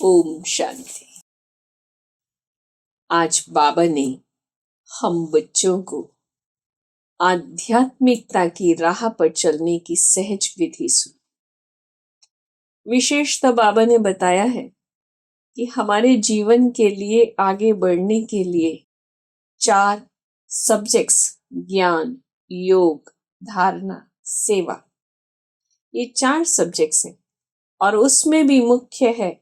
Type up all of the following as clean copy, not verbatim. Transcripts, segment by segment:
ओम शांति। आज बाबा ने हम बच्चों को आध्यात्मिकता की राह पर चलने की सहज विधि सुनी। विशेषतः बाबा ने बताया है कि हमारे जीवन के लिए आगे बढ़ने के लिए 4 सब्जेक्ट्स ज्ञान, योग, धारणा, सेवा, ये 4 सब्जेक्ट्स हैं और उसमें भी मुख्य है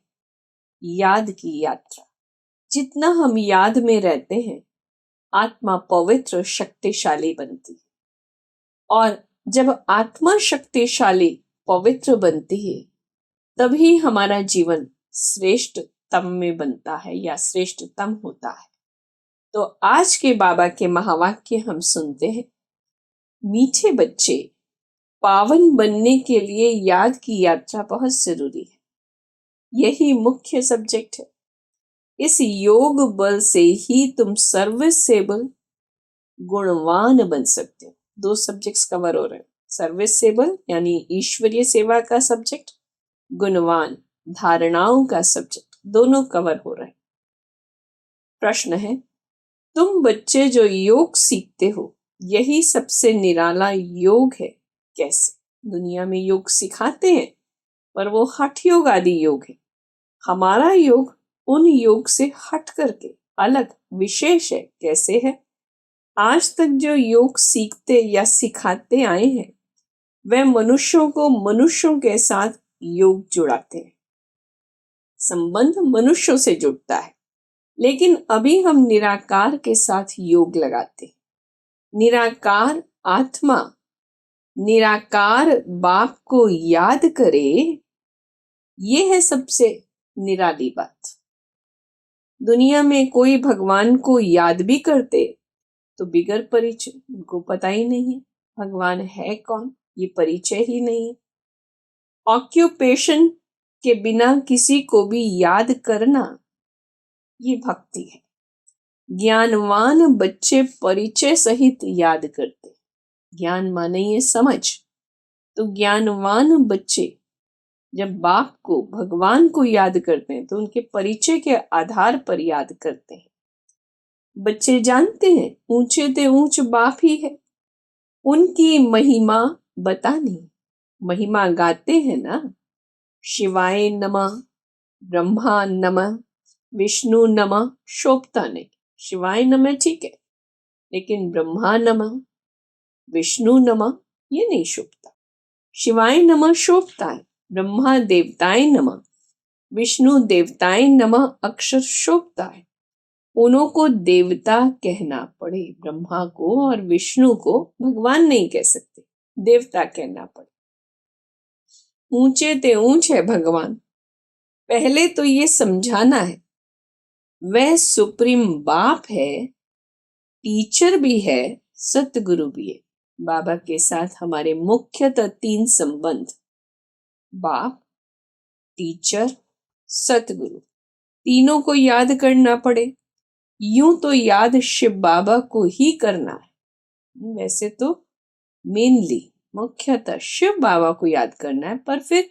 याद की यात्रा। जितना हम याद में रहते हैं आत्मा पवित्र शक्तिशाली बनती है और जब आत्मा शक्तिशाली पवित्र बनती है तभी हमारा जीवन श्रेष्ठतम में बनता है या श्रेष्ठतम होता है। तो आज के बाबा के महावाक्य हम सुनते हैं। मीठे बच्चे, पावन बनने के लिए याद की यात्रा बहुत जरूरी है। यही मुख्य सब्जेक्ट है। इस योग बल से ही तुम सर्विसेबल गुणवान बन सकते हो। 2 सब्जेक्ट्स कवर हो रहे हैं। सर्विसेबल यानी ईश्वरीय सेवा का सब्जेक्ट, गुणवान धारणाओं का सब्जेक्ट, दोनों कवर हो रहे हैं। प्रश्न है, तुम बच्चे जो योग सीखते हो यही सबसे निराला योग है। कैसे? दुनिया में योग सिखाते हैं पर वो हठ योग आदि योग है। हमारा योग उन योग से हट करके अलग विशेष है। कैसे है? आज तक जो योग सीखते या सिखाते आए हैं वह मनुष्यों को मनुष्यों के साथ योग जुड़ाते हैं। संबंध मनुष्यों से जुड़ता है, लेकिन अभी हम निराकार के साथ योग लगाते हैं। निराकार आत्मा निराकार बाप को याद करे, ये है सबसे निराली बात। दुनिया में कोई भगवान को याद भी करते तो बिगर परिचय, उनको पता ही नहीं है भगवान है कौन, ये परिचय ही नहीं है। ऑक्यूपेशन के बिना किसी को भी याद करना ये भक्ति है। ज्ञानवान बच्चे परिचय सहित याद करते। ज्ञान माने ये समझ। तो ज्ञानवान बच्चे जब बाप को, भगवान को याद करते हैं तो उनके परिचय के आधार पर याद करते हैं। बच्चे जानते हैं ऊंचे ते ऊंच बाप ही है, उनकी महिमा बतानी। महिमा गाते हैं ना, शिवाय नमः, ब्रह्मा नमः, विष्णु नमः शोभता नहीं। शिवाय नमः ठीक है, लेकिन ब्रह्मा नमः, विष्णु नमः ये नहीं शोभता। शिवाय नमः शोभता है, ब्रह्मा देवताय नमः, विष्णु देवताय नमः अक्षर शोभता है। उन्हों को देवता कहना पड़े, ब्रह्मा को और विष्णु को भगवान नहीं कह सकते, देवता कहना पड़े। ऊंचे ते ऊंच है भगवान। पहले तो ये समझाना है वह सुप्रीम बाप है, टीचर भी है, सतगुरु भी है। बाबा के साथ हमारे मुख्यतः 3 संबंध, बाप, टीचर, सतगुरु, तीनों को याद करना पड़े। यूं तो याद शिव बाबा को ही करना है, वैसे तो मेनली मुख्यतः शिव बाबा को याद करना है, पर फिर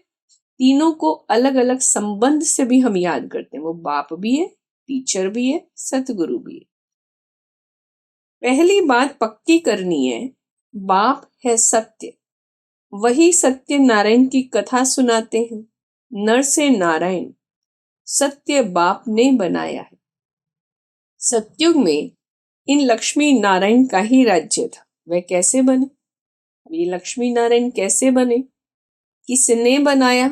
तीनों को अलग अलग संबंध से भी हम याद करते हैं। वो बाप भी है, टीचर भी है, सतगुरु भी है। पहली बात पक्की करनी है, बाप है सत्य। वही सत्य नारायण की कथा सुनाते हैं। नर से नारायण सत्य बाप ने बनाया है। सतयुग में इन लक्ष्मी नारायण का ही राज्य था। वह कैसे बने? ये लक्ष्मी नारायण कैसे बने? किसने बनाया?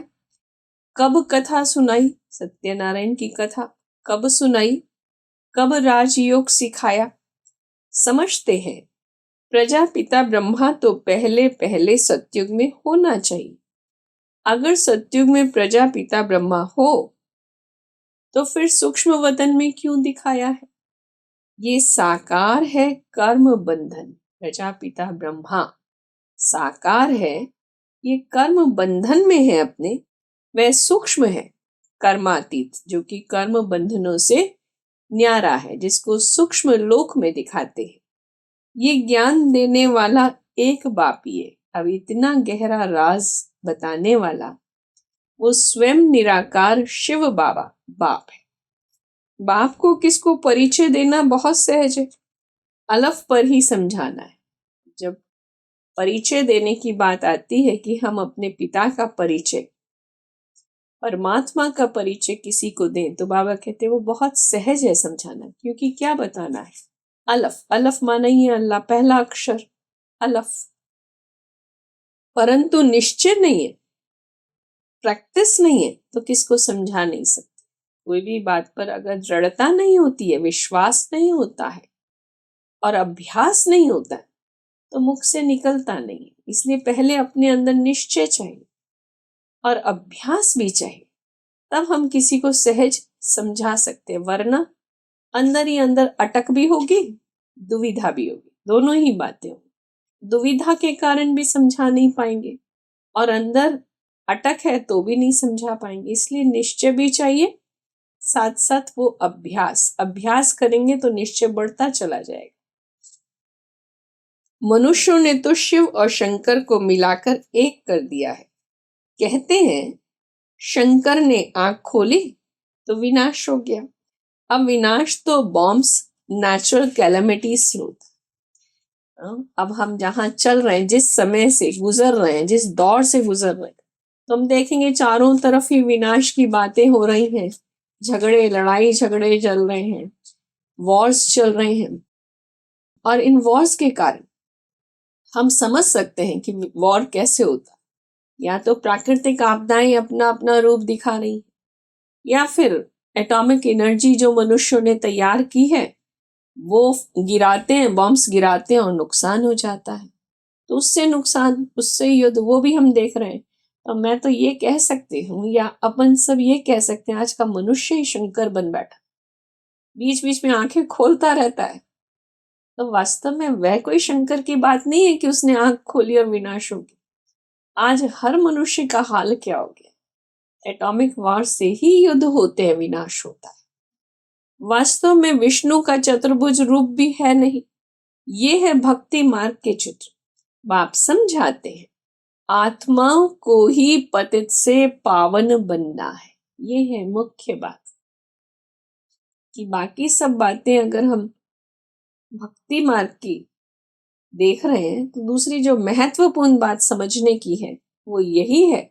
कब कथा सुनाई? सत्यनारायण की कथा कब सुनाई? कब राजयोग सिखाया? समझते हैं प्रजापिता ब्रह्मा तो पहले पहले सतयुग में होना चाहिए। अगर सतयुग में प्रजापिता ब्रह्मा हो तो फिर सूक्ष्म वतन में क्यों दिखाया है? ये साकार है कर्म बंधन। प्रजापिता ब्रह्मा साकार है, ये कर्म बंधन में है अपने। वह सूक्ष्म है कर्मातीत, जो कि कर्म बंधनों से न्यारा है, जिसको सूक्ष्म लोक में दिखाते हैं। ये ज्ञान देने वाला एक बाप ही है। अब इतना गहरा राज बताने वाला वो स्वयं निराकार शिव बाबा बाप है। बाप को किसको परिचय देना बहुत सहज है, अलफ पर ही समझाना है। जब परिचय देने की बात आती है कि हम अपने पिता का परिचय, परमात्मा का परिचय किसी को दें, तो बाबा कहते वो बहुत सहज है समझाना। क्योंकि क्या बताना है, अलफ, अलफ माना ही है अल्लाह, पहला अक्षर अलफ। परंतु निश्चय नहीं है, प्रैक्टिस नहीं है, तो किसको समझा नहीं सकते। कोई भी बात पर अगर दृढ़ता नहीं होती है, विश्वास नहीं होता है और अभ्यास नहीं होता है, तो मुख से निकलता नहीं है। इसलिए पहले अपने अंदर निश्चय चाहिए और अभ्यास भी चाहिए, तब हम किसी को सहज समझा सकते हैं। वरना अंदर ही अंदर अटक भी होगी, दुविधा भी होगी, दोनों ही बातें होंगी। दुविधा के कारण भी समझा नहीं पाएंगे और अंदर अटक है तो भी नहीं समझा पाएंगे। इसलिए निश्चय भी चाहिए, साथ साथ वो अभ्यास करेंगे तो निश्चय बढ़ता चला जाएगा। मनुष्यों ने तो शिव और शंकर को मिलाकर एक कर दिया है। कहते हैं शंकर ने आंख खोली तो विनाश हो गया। अब विनाश तो बॉम्ब्स, नेचुरल कैलेमिटीज से होता है। अब हम जहाँ चल रहे हैं, जिस समय से गुजर रहे हैं, जिस दौर से गुजर रहे हैं, तो हम देखेंगे चारों तरफ ही विनाश की बातें हो रही हैं। झगड़े, लड़ाई झगड़े चल रहे हैं, वॉर्स चल रहे हैं। और इन वॉर्स के कारण हम समझ सकते हैं कि वॉर कैसे होता है। या तो प्राकृतिक आपदाएं अपना अपना रूप दिखा रही, या फिर एटॉमिक एनर्जी जो मनुष्यों ने तैयार की है वो गिराते हैं, बॉम्ब्स गिराते हैं और नुकसान हो जाता है। तो उससे नुकसान, उससे युद्ध, वो भी हम देख रहे हैं। तो मैं तो ये कह सकती हूँ, या अपन सब ये कह सकते हैं, आज का मनुष्य ही शंकर बन बैठा, बीच बीच में आंखें खोलता रहता है। तो वास्तव में वह कोई शंकर की बात नहीं है कि उसने आंख खोली और विनाश हो गया। आज हर मनुष्य का हाल क्या हो गया, एटॉमिक वॉर से ही युद्ध होते हैं, विनाश होता है। वास्तव में विष्णु का चतुर्भुज रूप भी है नहीं, ये है भक्ति मार्ग के चित्र। बाप समझाते हैं आत्माओं को ही पतित से पावन बनना है। ये है मुख्य बात, कि बाकी सब बातें अगर हम भक्ति मार्ग की देख रहे हैं, तो दूसरी जो महत्वपूर्ण बात समझने की है वो यही है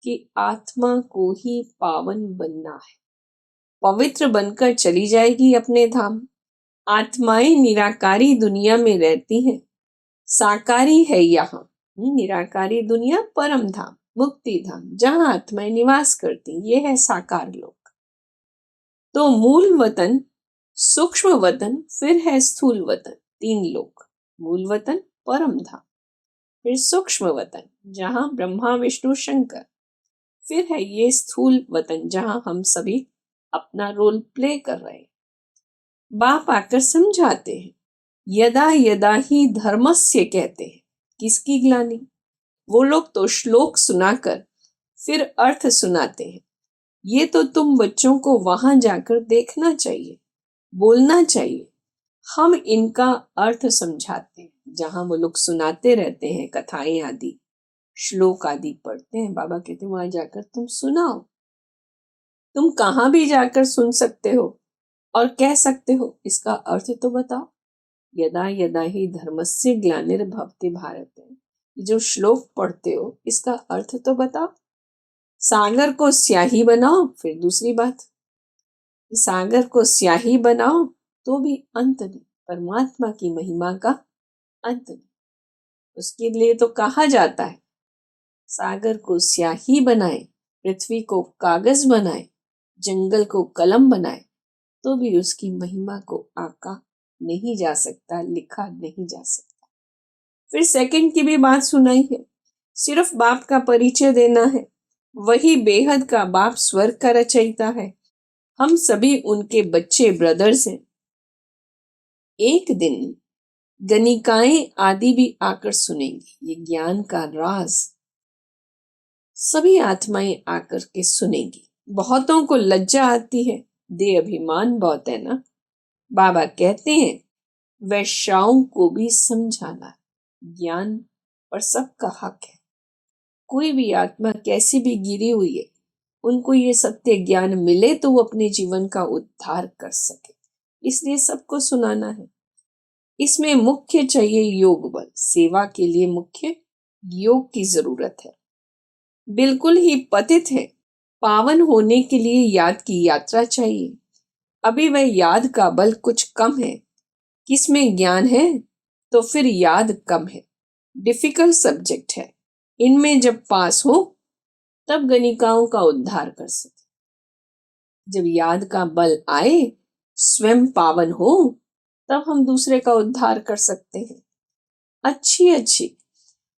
कि आत्मा को ही पावन बनना है। पवित्र बनकर चली जाएगी अपने धाम। आत्माएं निराकारी दुनिया में रहती हैं, साकारी है यहाँ निराकारी दुनिया, परम धाम, मुक्ति धाम, जहाँ आत्माएं निवास करती, ये है साकार लोक। तो मूल वतन, सूक्ष्म वतन, फिर है स्थूल वतन, 3 लोक। मूल वतन परम धाम, फिर सूक्ष्म वतन जहाँ ब्रह्मा विष्णु शंकर, फिर है ये स्थूल वतन जहाँ हम सभी अपना रोल प्ले कर रहे हैं। बाप आकर समझाते हैं यदा यदा ही धर्मस्य कहते हैं। किसकी ग्लानि? वो लोग तो श्लोक सुनाकर फिर अर्थ सुनाते हैं। ये तो तुम बच्चों को वहां जाकर देखना चाहिए, बोलना चाहिए। हम इनका अर्थ समझाते हैं, जहां वो लोग सुनाते रहते हैं, कथाएं आदि, श्लोक आदि पढ़ते हैं। बाबा कहते हैं वहां जाकर तुम सुनाओ। तुम कहाँ भी जाकर सुन सकते हो और कह सकते हो, इसका अर्थ तो बताओ। यदा यदा ही धर्मस्य ग्लानिर्भवति भारत, जो श्लोक पढ़ते हो इसका अर्थ तो बताओ। सागर को स्याही बनाओ, फिर दूसरी बात, सागर को स्याही बनाओ तो भी अंत नहीं, परमात्मा की महिमा का अंत नहीं। उसके लिए तो कहा जाता है सागर को स्याही बनाए, पृथ्वी को कागज बनाए, जंगल को कलम बनाए, तो भी उसकी महिमा को आका नहीं जा सकता, लिखा नहीं जा सकता। फिर सेकंड की भी बात सुनाई है, सिर्फ बाप का परिचय देना है। वही बेहद का बाप स्वर्ग का रचयिता है, हम सभी उनके बच्चे, ब्रदर्स हैं। एक दिन गणिकाएं आदि भी आकर सुनेंगी ये ज्ञान का राज, सभी आत्माएं आकर के सुनेंगी। बहुतों को लज्जा आती है, दे अभिमान बहुत है ना। बाबा कहते हैं वैश्याओं को भी समझाना, ज्ञान पर सबका हक है। कोई भी आत्मा कैसी भी गिरी हुई है, उनको ये सत्य ज्ञान मिले तो वो अपने जीवन का उद्धार कर सके, इसलिए सबको सुनाना है। इसमें मुख्य चाहिए योग बल। सेवा के लिए मुख्य योग की जरूरत है। बिल्कुल ही पतित है, पावन होने के लिए याद की यात्रा चाहिए। अभी वह याद का बल कुछ कम है। किसमें ज्ञान है तो फिर याद कम है। डिफिकल्ट सब्जेक्ट है। इनमें जब पास हो तब गणिकाओं का उद्धार कर सके। जब याद का बल आए, स्वयं पावन हो, तब हम दूसरे का उद्धार कर सकते हैं। अच्छी अच्छी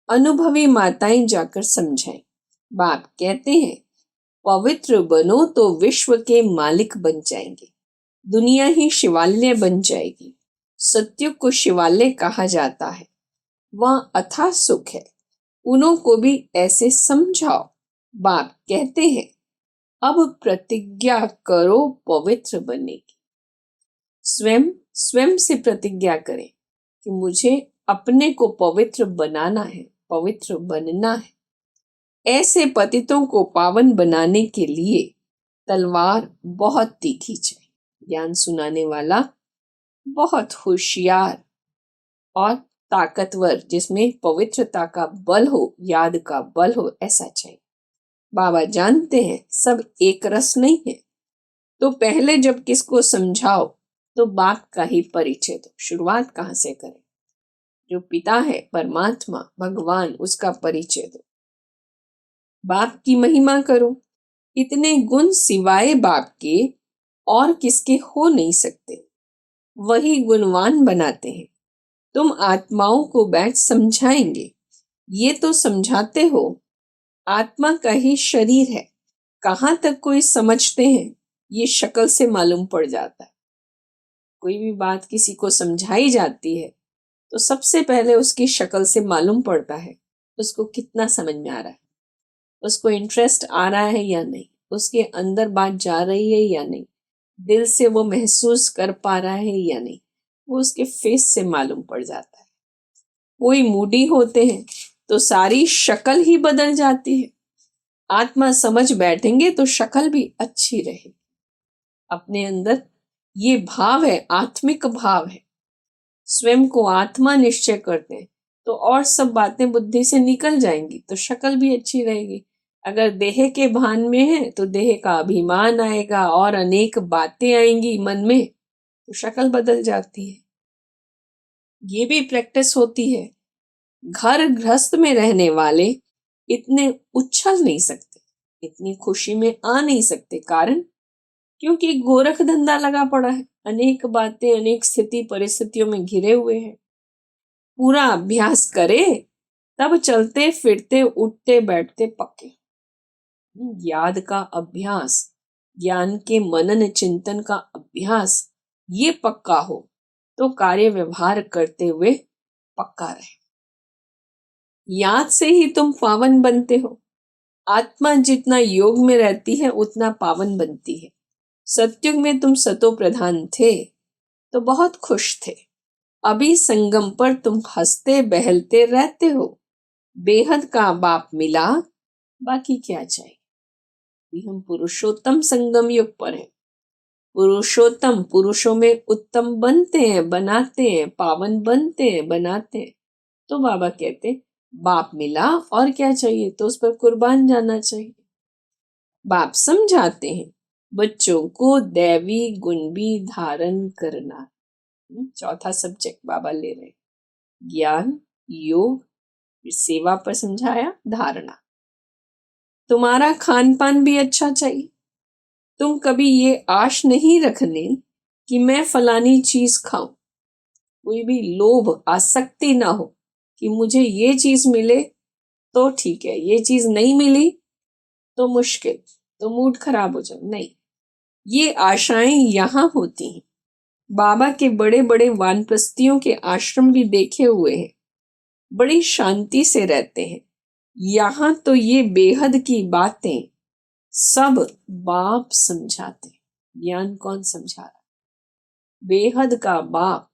अनुभवी माताएं जाकर समझाएं। बाप कहते हैं, पवित्र बनो तो विश्व के मालिक बन जाएंगे। दुनिया ही शिवालय बन जाएगी। सत्युग को शिवालय कहा जाता है। वहां अथाह सुख है। उन्हों को भी ऐसे समझाओ। बाप कहते हैं, अब प्रतिज्ञा करो पवित्र बनने की। स्वयं स्वयं से प्रतिज्ञा करें कि मुझे अपने को पवित्र बनाना है, पवित्र बनना है। ऐसे पतितों को पावन बनाने के लिए तलवार बहुत तीखी चाहिए। ज्ञान सुनाने वाला बहुत होशियार और ताकतवर, जिसमें पवित्रता का बल हो, याद का बल हो, ऐसा चाहिए। बाबा जानते हैं सब एक रस नहीं है, तो पहले जब किसको समझाओ तो बाप का ही परिचय दो। शुरुआत कहाँ से करें? जो पिता है, परमात्मा, भगवान, उसका परिचय दो। बाप की महिमा करो। इतने गुण सिवाय बाप के और किसके हो नहीं सकते। वही गुणवान बनाते हैं। तुम आत्माओं को बैठ समझाएंगे, ये तो समझाते हो। आत्मा का ही शरीर है, कहाँ तक कोई समझते हैं ये शक्ल से मालूम पड़ जाता है। कोई भी बात किसी को समझाई जाती है तो सबसे पहले उसकी शक्ल से मालूम पड़ता है उसको कितना समझ में आ रहा है, उसको इंटरेस्ट आ रहा है या नहीं, उसके अंदर बात जा रही है या नहीं, दिल से वो महसूस कर पा रहा है या नहीं, वो उसके फेस से मालूम पड़ जाता है। कोई मूडी होते हैं तो सारी शक्ल ही बदल जाती है। आत्मा समझ बैठेंगे तो शक्ल भी अच्छी रहेगी। अपने अंदर ये भाव है, आत्मिक भाव है। स्वयं को आत्मा निश्चय करते हैं तो और सब बातें बुद्धि से निकल जाएंगी, तो शक्ल भी अच्छी रहेगी। अगर देह के भान में है तो देह का अभिमान आएगा और अनेक बातें आएंगी मन में, तो शक्ल बदल जाती है। ये भी प्रैक्टिस होती है। घर गृहस्थ में रहने वाले इतने उछल नहीं सकते, इतनी खुशी में आ नहीं सकते। कारण क्योंकि गोरख धंधा लगा पड़ा है। अनेक बातें, अनेक स्थिति परिस्थितियों में घिरे हुए हैं। पूरा अभ्यास करे तब चलते फिरते उठते बैठते पक्के। याद का अभ्यास, ज्ञान के मनन चिंतन का अभ्यास, ये पक्का हो तो कार्य व्यवहार करते हुए पक्का रहे। याद से ही तुम पावन बनते हो। आत्मा जितना योग में रहती है उतना पावन बनती है। सत्युग में तुम सतो प्रधान थे तो बहुत खुश थे। अभी संगम पर तुम हंसते बहलते रहते हो। बेहद का बाप मिला, बाकी क्या चाहिए। अभी हम पुरुषोत्तम संगम युग पर हैं। पुरुषोत्तम पुरुषों में उत्तम बनते हैं, बनाते हैं, पावन बनते हैं, बनाते हैं। तो बाबा कहते बाप मिला और क्या चाहिए, तो उस पर कुर्बान जाना चाहिए। बाप समझाते हैं बच्चों को दैवी गुण भी धारण करना। चौथा सब्जेक्ट बाबा ले रहे, ज्ञान, योग, फिर सेवा पर समझाया, धारणा। तुम्हारा खान पान भी अच्छा चाहिए। तुम कभी ये आश नहीं रखने कि मैं फलानी चीज खाऊं। कोई भी लोभ, आसक्ति ना हो कि मुझे ये चीज मिले तो ठीक है, ये चीज नहीं मिली तो मुश्किल, तो मूड खराब हो जाए। नहीं, ये आशाएं यहाँ होती हैं। बाबा के बड़े बड़े वानप्रस्थियों के आश्रम भी देखे हुए हैं। बड़ी शांति से रहते हैं। यहाँ तो ये बेहद की बातें सब बाप समझाते हैं। ज्ञान कौन समझा रहा? बेहद का बाप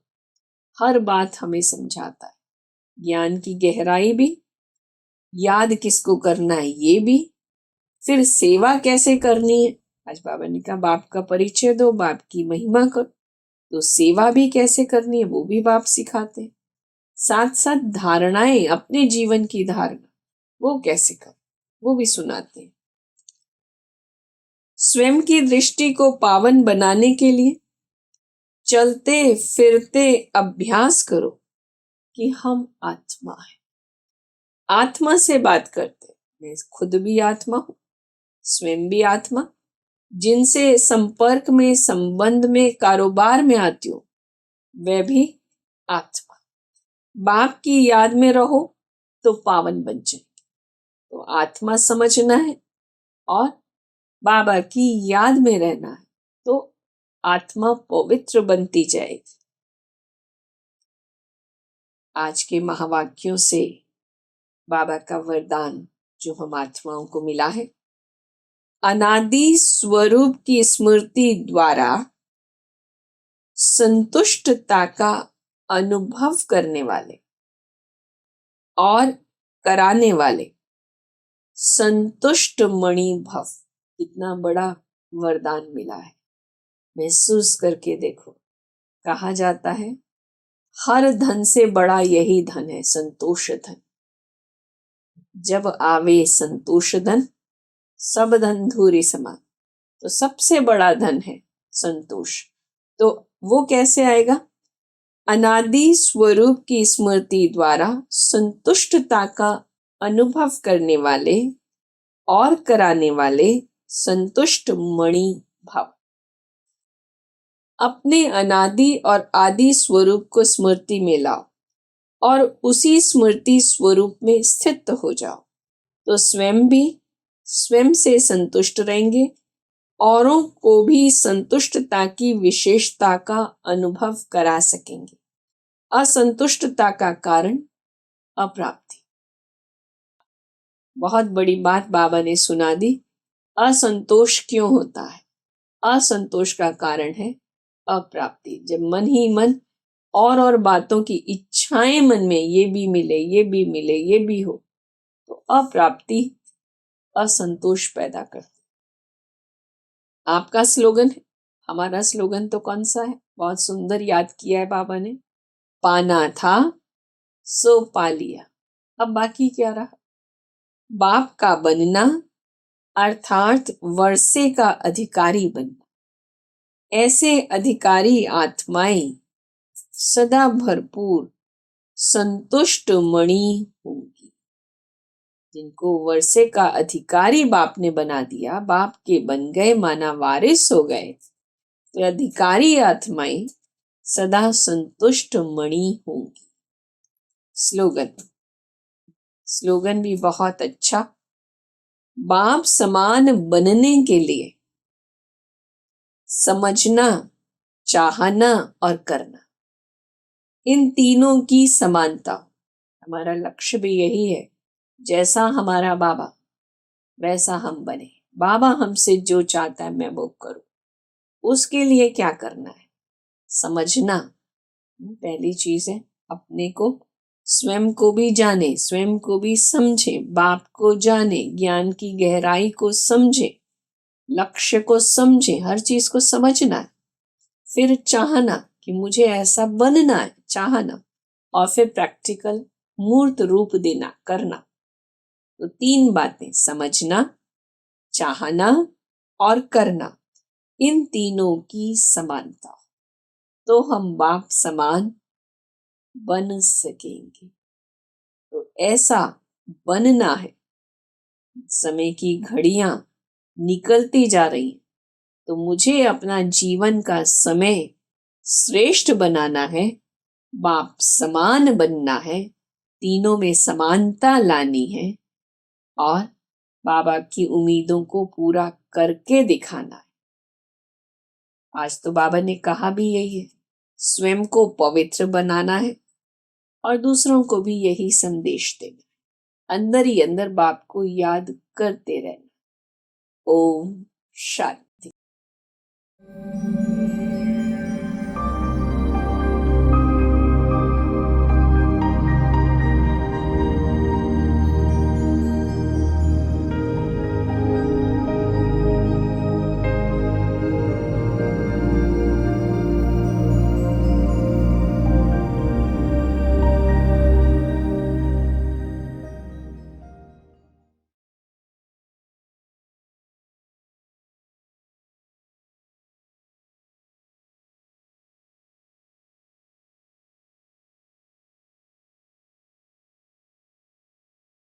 हर बात हमें समझाता है। ज्ञान की गहराई भी, याद किसको करना है ये भी, फिर सेवा कैसे करनी है, आज बाबा ने कहा बाप का परिचय दो, बाप की महिमा करो। तो सेवा भी कैसे करनी है वो भी बाप सिखाते हैं। साथ साथ धारणाएं, अपने जीवन की धारणा वो कैसे कर वो भी सुनाते हैं। स्वयं की दृष्टि को पावन बनाने के लिए चलते फिरते अभ्यास करो कि हम आत्मा है। आत्मा से बात करते, मैं खुद भी आत्मा हूं, स्वयं भी आत्मा, जिनसे संपर्क में, संबंध में, कारोबार में आती हो वह भी आत्मा। बाप की याद में रहो तो पावन बन जाए। तो आत्मा समझना है और बाबा की याद में रहना है तो आत्मा पवित्र बनती जाएगी। आज के महावाक्यों से बाबा का वरदान जो हम आत्माओं को मिला है, अनादि स्वरूप की स्मृति द्वारा संतुष्टता का अनुभव करने वाले और कराने वाले संतुष्ट मणि भव। कितना बड़ा वरदान मिला है, महसूस करके देखो। कहा जाता है हर धन से बड़ा यही धन है, संतोष धन। जब आवे संतोष धन, सब धन धूरी समान। तो सबसे बड़ा धन है संतोष। तो वो कैसे आएगा? अनादि स्वरूप की स्मृति द्वारा संतुष्टता का अनुभव करने वाले और कराने वाले संतुष्ट मणि भाव। अपने अनादि और आदि स्वरूप को स्मृति में लाओ और उसी स्मृति स्वरूप में स्थित हो जाओ, तो स्वयं भी स्वयं से संतुष्ट रहेंगे, औरों को भी संतुष्टता की विशेषता का अनुभव करा सकेंगे। असंतुष्टता का कारण अप्राप्ति। बहुत बड़ी बात बाबा ने सुना दी। असंतोष क्यों होता है? असंतोष का कारण है अप्राप्ति। जब मन ही मन और बातों की इच्छाएं मन में, ये भी मिले, ये भी मिले, ये भी हो, तो अप्राप्ति असंतोष पैदा करती। आपका स्लोगन है, हमारा स्लोगन तो कौन सा है? बहुत सुंदर याद किया है बाबा ने। पाना था सो पा लिया, अब बाकी क्या रहा? बाप का बनना अर्थात वर्षे का अधिकारी बनना। ऐसे अधिकारी आत्माएं सदा भरपूर संतुष्ट मणि होंगी। जिनको वर्षे का अधिकारी बाप ने बना दिया, बाप के बन गए, माना वारिस हो गए, तो अधिकारी आत्माएं सदा संतुष्ट मणि होंगी। स्लोगन भी बहुत अच्छा। बाप समान बनने के लिए समझना, चाहना और करना, इन तीनों की समानता। हमारा लक्ष्य भी यही है, जैसा हमारा बाबा वैसा हम बने। बाबा हमसे जो चाहता है मैं वो करूं। उसके लिए क्या करना है? समझना। पहली चीज है अपने को, स्वयं को भी जाने, स्वयं को भी समझे, बाप को जाने, ज्ञान की गहराई को समझे, लक्ष्य को समझे, हर चीज को समझना है। फिर चाहना कि मुझे ऐसा बनना है, चाहना, और फिर प्रैक्टिकल मूर्त रूप देना, करना। तो तीन बातें, समझना, चाहना और करना, इन तीनों की समानता, तो हम बाप समान बन सकेंगे। तो ऐसा बनना है। समय की घड़ियां निकलती जा रही हैं, तो मुझे अपना जीवन का समय श्रेष्ठ बनाना है, बाप समान बनना है, तीनों में समानता लानी है और बाबा की उम्मीदों को पूरा करके दिखाना है। आज तो बाबा ने कहा भी यही है, स्वयं को पवित्र बनाना है और दूसरों को भी यही संदेश देना, अंदर ही अंदर बाप को याद करते रहना। ओम शांति।